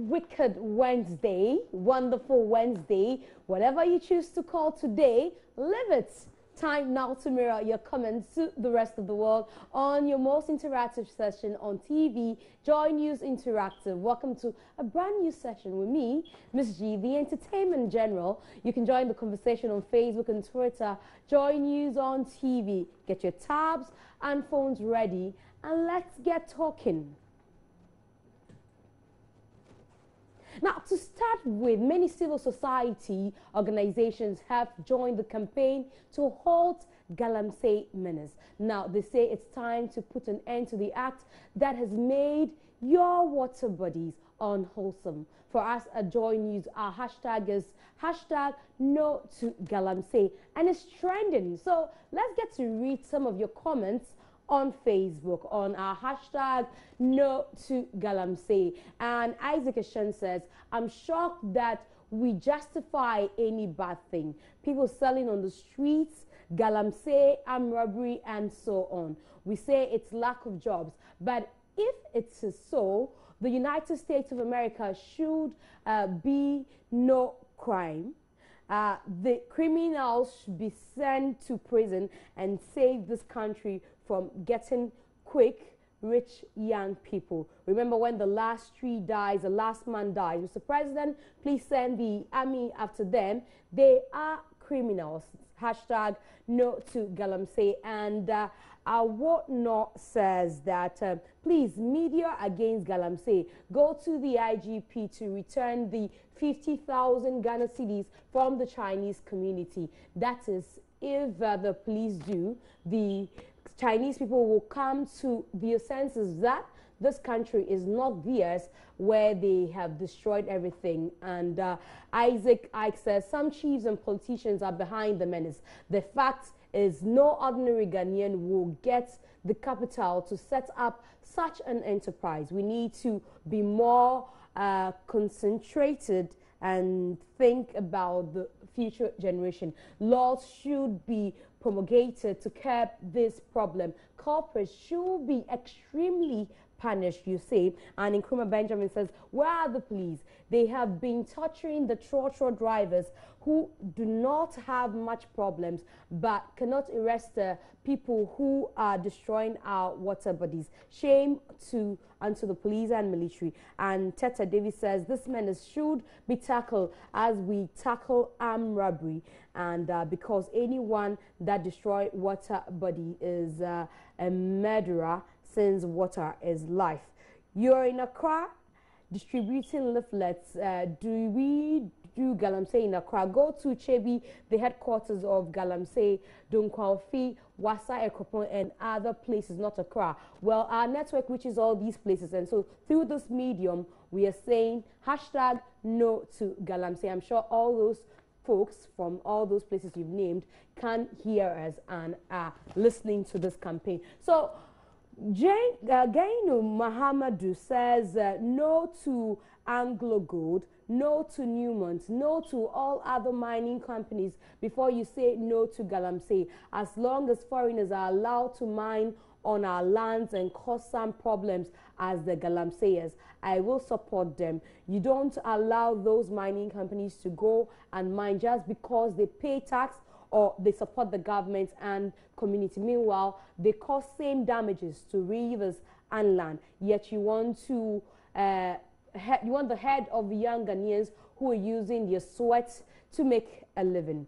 wicked Wednesday, wonderful Wednesday, whatever you choose to call today, live it. Time now to mirror your comments to the rest of the world on your most interactive session on TV, Joy News Interactive. Welcome to a brand new session with me, Miss G, the entertainment general. You can join the conversation on Facebook and Twitter, Joy News on TV. Get your tabs and phones ready and let's get talking. Now, to start with, many civil society organizations have joined the campaign to halt Galamsey menace. Now, they say it's time to put an end to the act that has made your water bodies unwholesome. For us at Joy News, our hashtag is hashtag no to Galamsey, and it's trending. So let's get to read some of your comments on Facebook on our hashtag no to Galamsey. And Isaac Ashen says, I'm shocked that we justify any bad thing. People selling on the streets, Galamsey, armed robbery, and so on. We say it's lack of jobs. But if it is so, the United States of America should be no crime. The criminals should be sent to prison and save this country from getting quick, rich young people. Remember when the last tree dies, the last man dies. Mr. President, please send the army after them. They are criminals. Hashtag no to Galamsey. And our whatnot says that, please, media against Galamsey. Go to the IGP to return the 50,000 Ghana cedis from the Chinese community. That is, if the police do, the Chinese people will come to their senses that this country is not theirs, where they have destroyed everything. And Isaac Ike says, some chiefs and politicians are behind the menace. The fact is no ordinary Ghanaian will get the capital to set up such an enterprise. We need to be more concentrated and think about the future generation. Laws should be promulgated to curb this problem. Culprits should be extremely punished, you say. And Nkrumah Benjamin says, where are the police? They have been torturing the trotro drivers who do not have much problems but cannot arrest people who are destroying our water bodies. Shame to the police and military. And Teta Davis says this menace should be tackled as we tackle armed robbery, and because anyone that destroys water body is a murderer, since water is life. You're in Accra distributing leaflets. Do we do Galamsey in Accra? Go to Chebi, the headquarters of Galamsey, Dunkwalfi, Wasa, Ekropon, and other places, not Accra. Well, our network reaches all these places, and so through this medium, we are saying hashtag no to Galamsey. I'm sure all those folks from all those places you've named can hear us and are listening to this campaign. So Gainu Mahamadou says no to Anglo Gold, no to Newmont, no to all other mining companies before you say no to Galamsey. As long as foreigners are allowed to mine on our lands and cause some problems as the Galamseyers, I will support them. You don't allow those mining companies to go and mine just because they pay tax or they support the government and community. Meanwhile, they cause same damages to rivers and land. Yet you want to you want the head of the young Ghanaians who are using their sweat to make a living.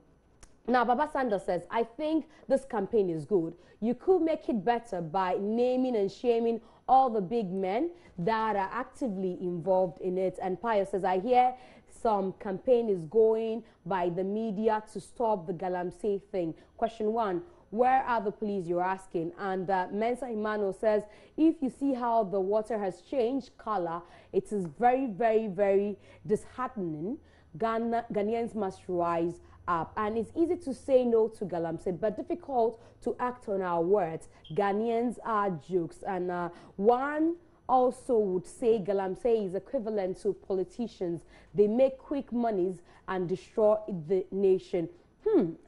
Now, Baba Sanders says, I think this campaign is good. You could make it better by naming and shaming all the big men that are actively involved in it. And Pius says, I hear some campaign is going by the media to stop the Galamsey thing. Question one, where are the police, you're asking? And Mensa Emmanuel says, if you see how the water has changed color, it is very, very, very disheartening. Ghanaians must rise up. And it's easy to say no to Galamsey, but difficult to act on our words. Ghanaians are jokes. And one also would say Galamsey is equivalent to politicians. They make quick monies and destroy the nation.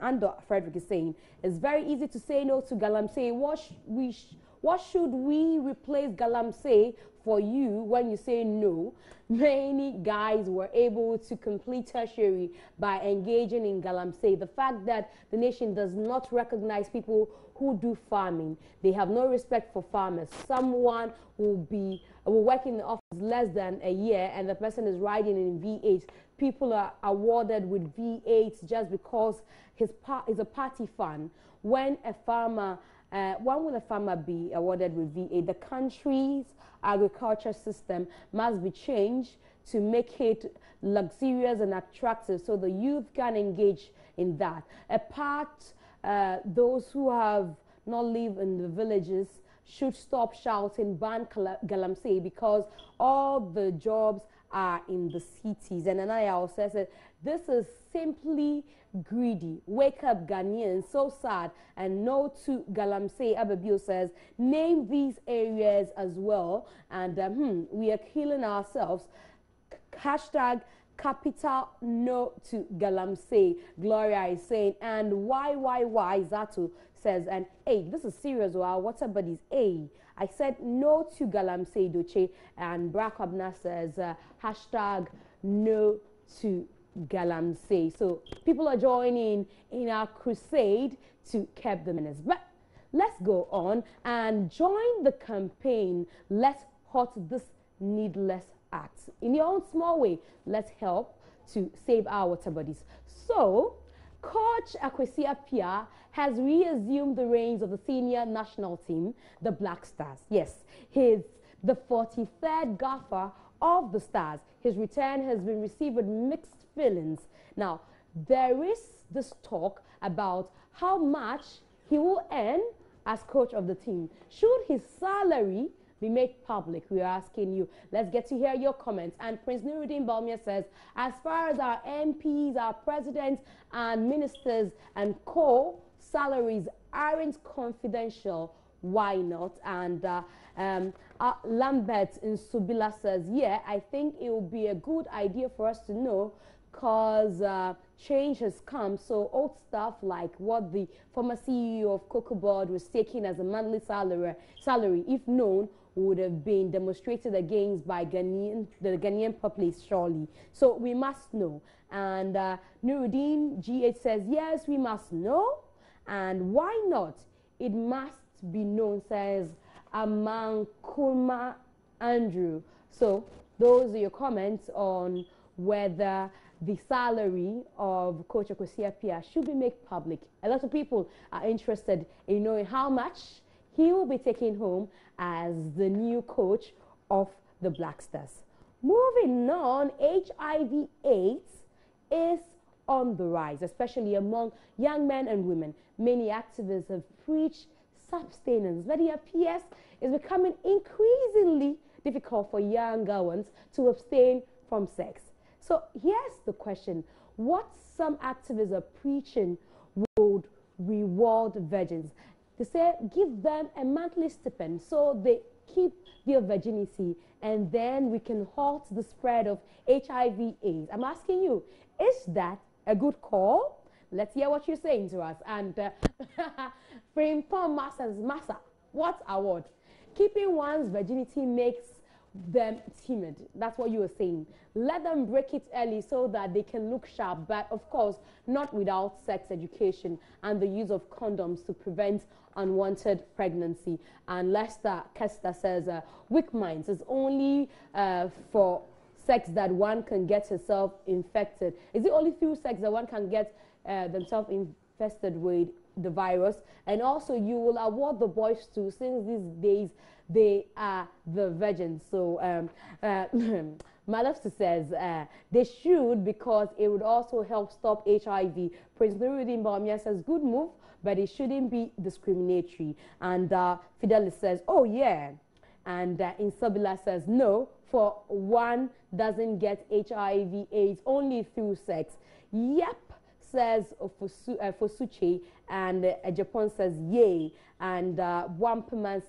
And Frederick is saying, it's very easy to say no to Galamsey. What should we replace Galamsey for you, when you say no, many guys were able to complete tertiary by engaging in galamsey. The fact that the nation does not recognize people who do farming, they have no respect for farmers. Someone will work in the office less than a year and the person is riding in V8. People are awarded with V8 just because he's a party fan. When a farmer when will a farmer be awarded with V8? The country's agriculture system must be changed to make it luxurious and attractive so the youth can engage in that. Apart, those who have not lived in the villages should stop shouting ban galamsey because all the jobs are in the cities. And Anaya also said, this is simply greedy. Wake up, Ghanaians, so sad. And no to galamsey. Ababio says, name these areas as well. And we are killing ourselves. Hashtag capital no to galamsey. Gloria is saying, and why Zato says, and hey, this is serious. Wow, what's up, buddies? Hey, I said no to galamsey, Doche. And Barack Obama says, hashtag no to galamsey. So people are joining in our crusade to keep the menace. But let's go on and join the campaign. Let's halt this needless act. In your own small way, let's help to save our water bodies. So, Coach Kwesi Appiah has reassumed the reins of the senior national team, the Black Stars. Yes, he's the 43rd gaffer of the Stars. His return has been received with mixed feelings. Now, there is this talk about how much he will earn as coach of the team. Should his salary be made public? We are asking you. Let's get to hear your comments. And Prince Nuruddin Balmia says, as far as our MPs, our presidents and ministers and salaries aren't confidential, why not? And Lambert in Subila says, yeah, I think it would be a good idea for us to know because change has come. So old stuff like what the former CEO of Cocoa Board was taking as a monthly salary, if known, would have been demonstrated against by the Ghanaian populace, surely. So we must know. And Nuruddin GH says, yes, we must know. And why not? It must be known, says Amankuma Andrew. So those are your comments on whether the salary of Coach Kwesi Appiah should be made public. A lot of people are interested in knowing how much he will be taking home as the new coach of the Black Stars. Moving on, HIV/AIDS is on the rise, especially among young men and women. Many activists have preached abstinence, but it appears it's becoming increasingly difficult for younger ones to abstain from sex. So here's the question. What some activists are preaching would reward virgins. They say give them a monthly stipend so they keep their virginity and then we can halt the spread of HIV/AIDS. I'm asking you, is that a good call? Let's hear what you're saying to us. And Frimpong Massa, what award? Keeping one's virginity makes them timid. That's what you were saying. Let them break it early so that they can look sharp, but of course not without sex education and the use of condoms to prevent unwanted pregnancy. And Lester Kester says weak minds is only for sex that one can get herself infected. Is it only through sex that one can get themselves infested with the virus? And also you will award the boys too, since these days they are the virgins. So Malafsi says they should, because it would also help stop HIV. Prince Nuruddin Balmia says good move, but it shouldn't be discriminatory. And Fidelis says, oh yeah. And Insabila says no, for one doesn't get HIV/AIDS only through sex. Yep, says Fosuche, and Japan says yay. And Wampim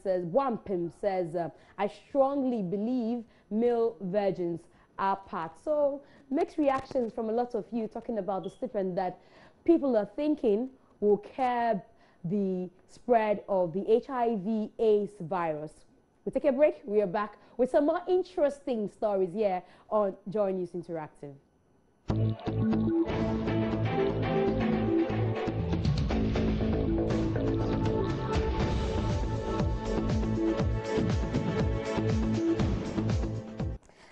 says I strongly believe male virgins are part. So mixed reactions from a lot of you talking about the stipend that people are thinking will curb the spread of the HIV/AIDS virus. We take a break. We are back with some more interesting stories here on Joy News Interactive.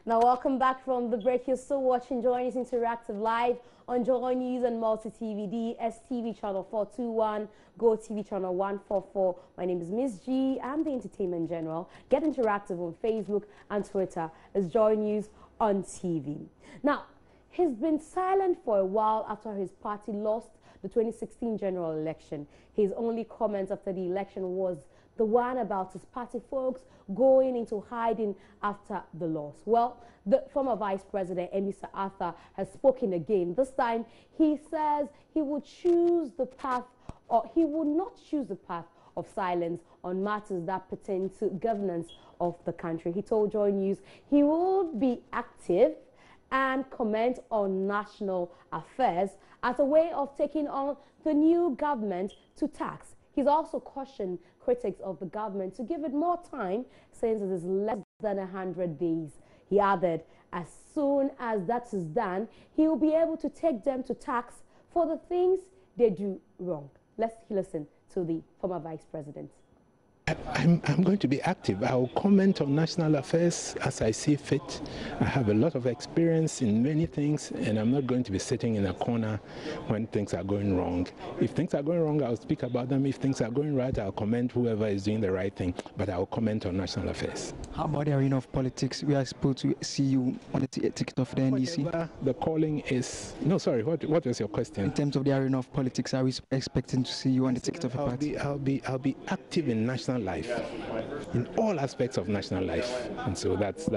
Now, welcome back from the break. You're still watching Joy News Interactive live on Joy News and Multi-TV, STV channel 421, Go TV channel 144. My name is Miss G. I'm the entertainment general. Get interactive on Facebook and Twitter as Joy News on TV. Now, he's been silent for a while after his party lost the 2016 general election. His only comment after the election was the one about his party folks going into hiding after the loss. Well, the former Vice President, Mr. Arthur, has spoken again. This time, he says he would choose the path, or he would not choose the path of silence on matters that pertain to governance of the country. He told Joy News he will be active and comment on national affairs as a way of taking on the new government to task. He's also cautioned critics of the government to give it more time since it is less than 100 days. He added, as soon as that is done, he will be able to take them to task for the things they do wrong. Let's listen to the former Vice President. I'm going to be active. I'll comment on national affairs as I see fit. I have a lot of experience in many things, and I'm not going to be sitting in a corner when things are going wrong. If things are going wrong, I'll speak about them. If things are going right, I'll comment whoever is doing the right thing, but I'll comment on national affairs. How about the arena of politics? We are supposed to see you on the ticket of the NDC. Whatever the calling is. No, sorry, what was your question? In terms of the arena of politics, are we expecting to see you on the ticket of a party? I'll be active in national life, in all aspects of national life, and so that's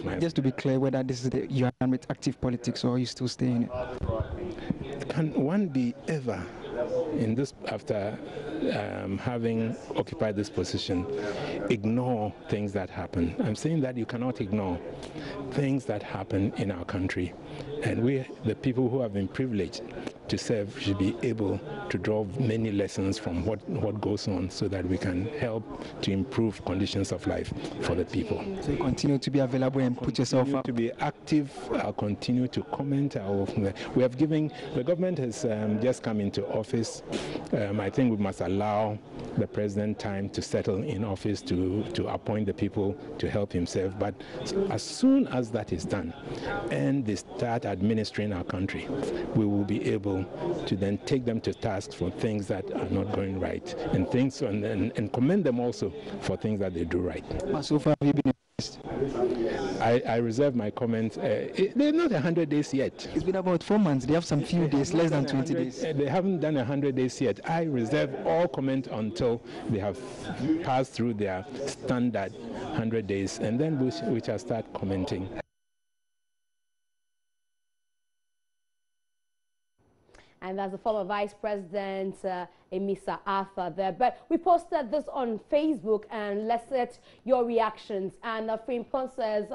my. Just to be clear, whether this is you are done with active politics or you still stay in it. Can one be ever in this, after having occupied this position, ignore things that happen? I'm saying that you cannot ignore things that happen in our country, and we, the people who have been privileged to serve, should be able to draw many lessons from what goes on, so that we can help to improve conditions of life for the people. So you continue to be available and put yourself up. To be active. I'll continue to comment. We have given, the government has just come into office. I think we must allow the president time to settle in office, to appoint the people to help himself. But as soon as that is done and they start administering our country, we will be able to then take them to task for things that are not going right, and things and commend them also for things that they do right. So far, have you been? I reserve my comments. They're not 100 days yet. It's been about 4 months. They have some few days, less than 20 days. They haven't done 100 days yet. I reserve all comment until they have passed through their standard 100 days, and then we shall start commenting. And that's the former Vice President, Mr. Arthur there. But we posted this on Facebook, and let's get your reactions. And Frimpon says,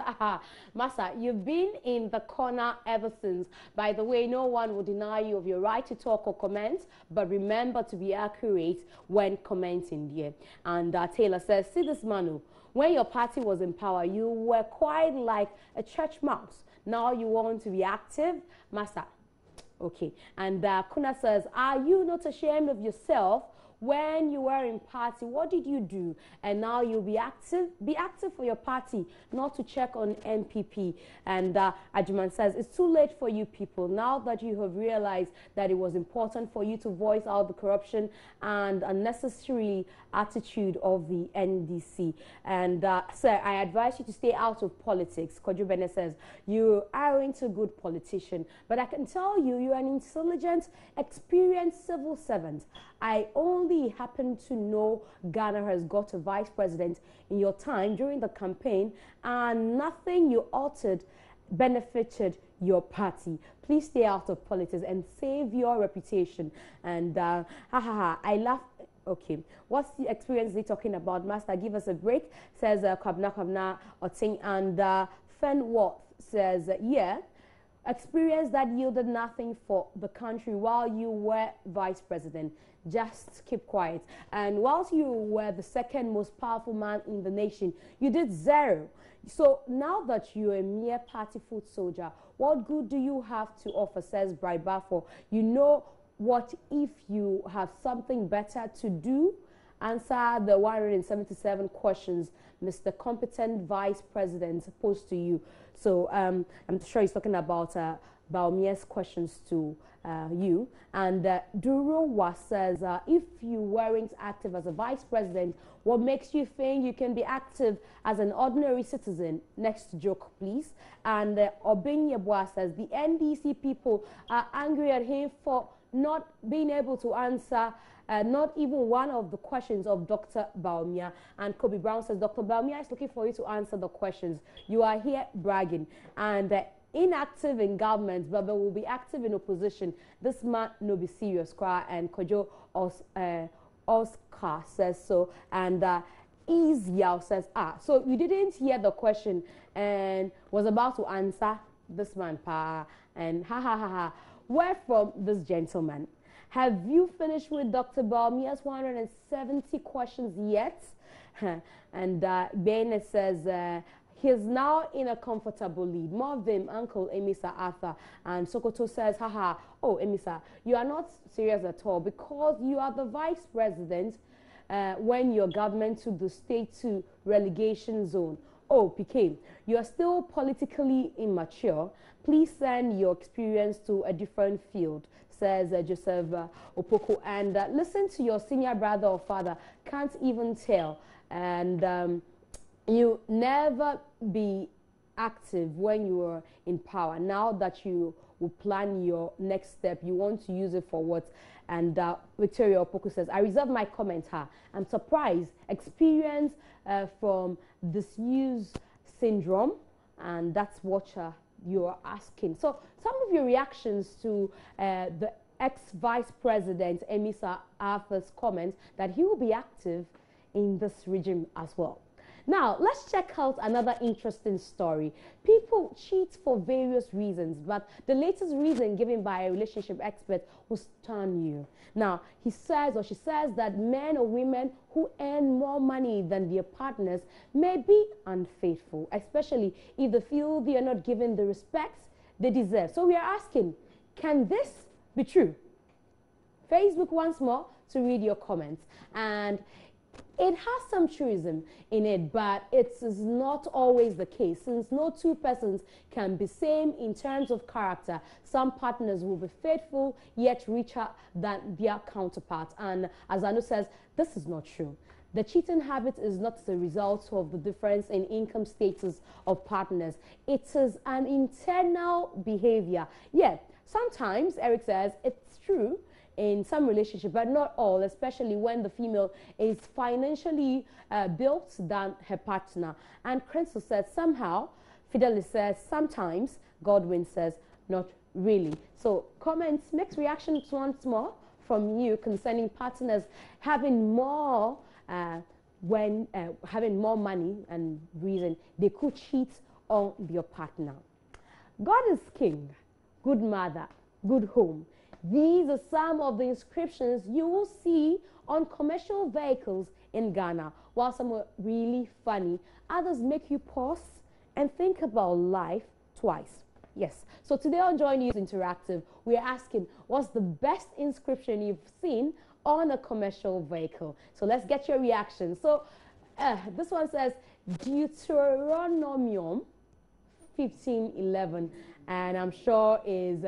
Masa, you've been in the corner ever since. By the way, no one will deny you of your right to talk or comment, but remember to be accurate when commenting here. And Taylor says, see this, Manu, when your party was in power, you were quite like a church mouse. Now you want to be active, Masa. Okay, and Kuna says, are you not ashamed of yourself? When you were in party, what did you do? And now you'll be active. Be active for your party, not to check on MPP. And Ajuman says, it's too late for you people. Now that you have realized that it was important for you to voice out the corruption and unnecessary attitude of the NDC. And sir, I advise you to stay out of politics. Kojo Bene says, you aren't a good politician, but I can tell you, you're an intelligent, experienced civil servant. I only happen to know Ghana has got a vice president in your time during the campaign, and nothing you uttered benefited your party. Please stay out of politics and save your reputation. And I laugh. Okay, what's the experience they talking about? Master, give us a break, says Kwabna Oting. And Fenworth says, yeah. experience that yielded nothing for the country while you were vice president. Just keep quiet. And whilst you were the second most powerful man in the nation, you did zero. So now that you're a mere party foot soldier, what good do you have to offer, says Bright Bafo. You know what if you have something better to do? Answer the 177 questions Mr. Competent Vice President posed to you. So I'm sure he's talking about Bawumia's questions to you. And Durowa says, if you weren't active as a vice president, what makes you think you can be active as an ordinary citizen? Next joke, please. And Obinyebwa says, the NDC people are angry at him for not being able to answer not even one of the questions of Dr. Bawumia. And Kobe Brown says, Dr. Bawumia is looking for you to answer the questions. You are here bragging. And inactive in government, but will be active in opposition. This man no be serious, cry. And Kojo Oscar says so. And Yao says, so you didn't hear the question and was about to answer this man, pa. And ha ha ha ha. Where from this gentleman? Have you finished with Dr. Bawumia's 170 questions yet? And Bene says, he's now in a comfortable lead. More vim, Uncle Emisa Arthur. And Sokoto says, haha, oh, Emisa, you are not serious at all because you are the vice president when your government took the state to relegation zone. Oh, PK, you are still politically immature. Please send your experience to a different field, says Joseph Opoko. And listen to your senior brother or father. Can't even tell. And you never be active when you are in power. Now that you will plan your next step, you want to use it for what? And Victoria Opoko says, I reserve my comment. I'm surprised. Experience from disuse syndrome, and that's what you're asking. So some of your reactions to the ex-vice president Emisa Arthur's comment that he will be active in this regime as well. Now, let's check out another interesting story. People cheat for various reasons, but the latest reason given by a relationship expert will stun you. Now, he says or she says that men or women who earn more money than their partners may be unfaithful, especially if they feel they are not given the respect they deserve. So we are asking, can this be true? Facebook once more to read your comments. And it has some truism in it, but it is not always the case. Since no two persons can be same in terms of character, some partners will be faithful yet richer than their counterpart. And as Anu says, this is not true. The cheating habit is not the result of the difference in income status of partners. It is an internal behavior. Yeah, sometimes, Eric says, it's true in some relationship, but not all, especially when the female is financially built than her partner. And Crenso says somehow, Fidelis says sometimes, Godwin says not really. So comments, mixed reactions once more from you concerning partners having more having more money and reason they could cheat on their partner. God is king, good mother, good home. These are some of the inscriptions you will see on commercial vehicles in Ghana. While some are really funny, others make you pause and think about life twice. Yes, so today on Joy News Interactive, we are asking, what's the best inscription you've seen on a commercial vehicle? So let's get your reaction. So this one says Deuteronomium 15:11, and I'm sure is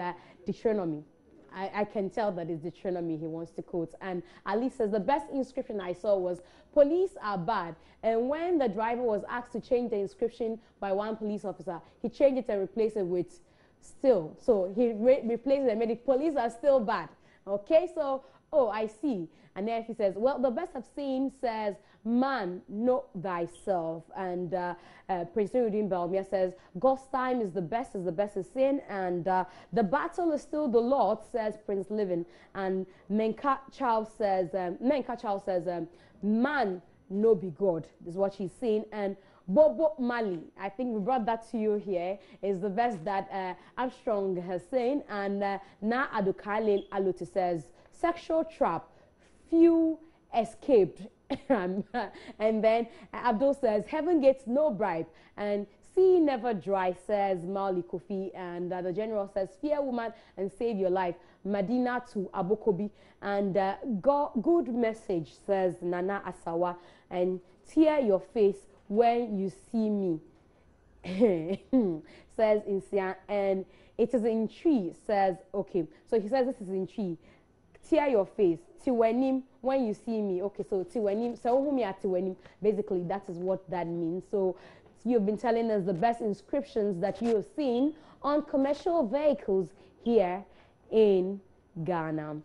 Deuteronomy. I can tell that it's Deuteronomy he wants to quote. And Ali says, the best inscription I saw was, police are bad. And when the driver was asked to change the inscription by one police officer, he changed it and replaced it with still. So he replaced it and made it, police are still bad. Okay, so, oh, I see. And then he says, well, the best I've seen says, man, know thyself. And Prince Nurudin Belmia says, God's time is the best is sin. And the battle is still the Lord, says Prince Living. And Menka Charles says, man, no be God. This is what she's saying. And Bobo Mali. I think we brought that to you here. Is the best that Armstrong has seen. And Na Adukalil Aluti says, sexual trap, few escaped. And then Abdul says, heaven gets no bribe. And sea never dry, says Mali Kofi. And the general says, fear woman and save your life. Madina to Abokobi. And good message, says Nana Asawa. And tear your face when you see me, says Insia. And it is in tree, says, okay. So he says this is in tree. Tear your face. Tiwenim, when you see me. Okay, so tiwenim, so basically that is what that means. So you've been telling us the best inscriptions that you have seen on commercial vehicles here in Ghana.